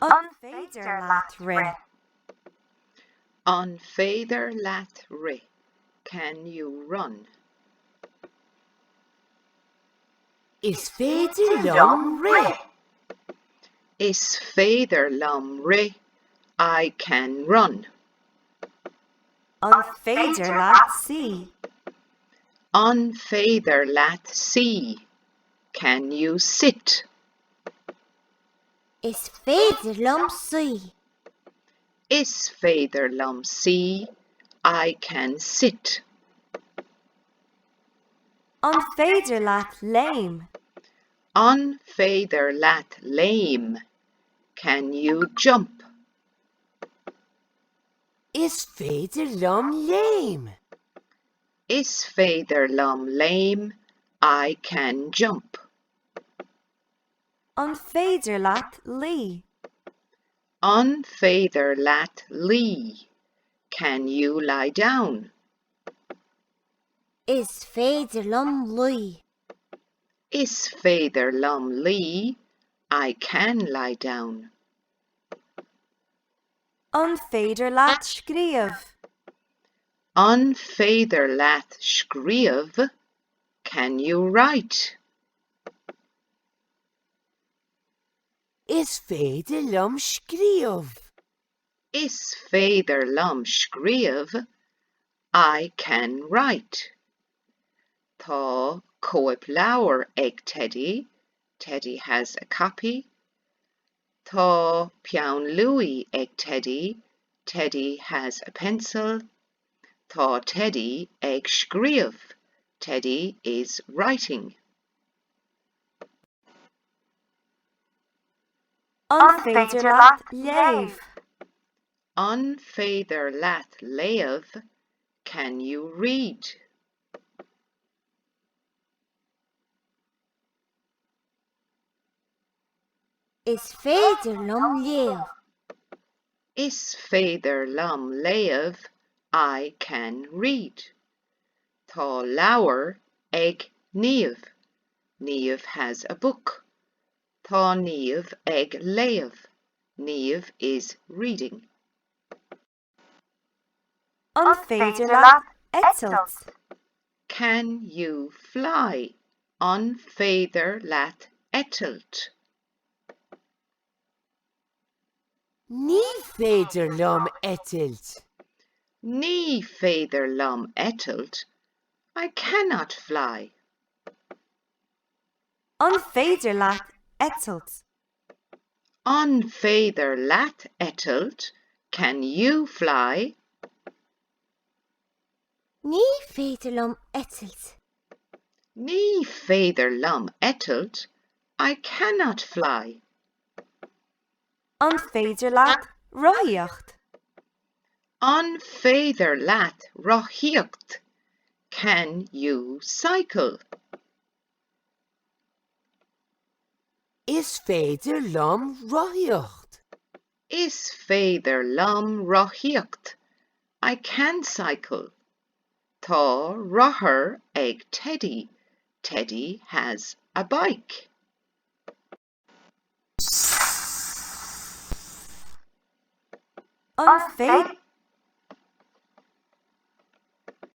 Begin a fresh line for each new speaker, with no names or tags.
An féidir leat ri.
An féidir leat ri. Can you run?
Is féidir liom ri?
Is féidir liom ri. I can run.
An féidir leat si.
An féidir leat si. Can you sit?
Is féidir liom si.
Is féidir liom si. I can sit.
An féidir leat léim.
An féidir leat léim. Can you jump?
Is féidir liom léim?
Is féidir liom léim. I can jump.
An féidir leat lí.
An féidir leat lí. Can you lie down?
Is féidir liom lí.
Is féidir liom lí. I can lie down.
An féidir leat scríobh.
An féidir leat scríobh. Can you write?
Is féidir liom scríobh?
Is féidir liom scríobh. I can write. Tá cóip leabhar ag Teddy. Teddy has a copy. Tá peann luaí ag Teddy. Teddy has a pencil. Tá Teddy ag scríobh. Teddy is writing.
An féidir leat léamh.
An féidir leat léamh. Can you read?
Is féidir liom léamh.
Is féidir liom léamh. I can read. Tá leabhar ag Niamh. Niamh has a book. Tá Niamh ag léamh. Niamh is reading.
An féidir leat eitilt.
Can you fly? An féidir leat eitilt.
Ní féidir liom eitilt.
Ní féidir liom eitilt. I cannot fly.
An féidir leat eitilt.
An féidir leat eitilt. Can you fly?
Ní féidir liom eitilt.
Ní féidir liom eitilt. I cannot fly.
An féidir leat rothaíocht.
An féidir leat rothaíocht. Can you cycle?
Is féidir liom rothaíocht?
Is féidir liom rothaíocht. I can cycle. Tá rothair ag Teddy. Teddy has a bike.
An féidir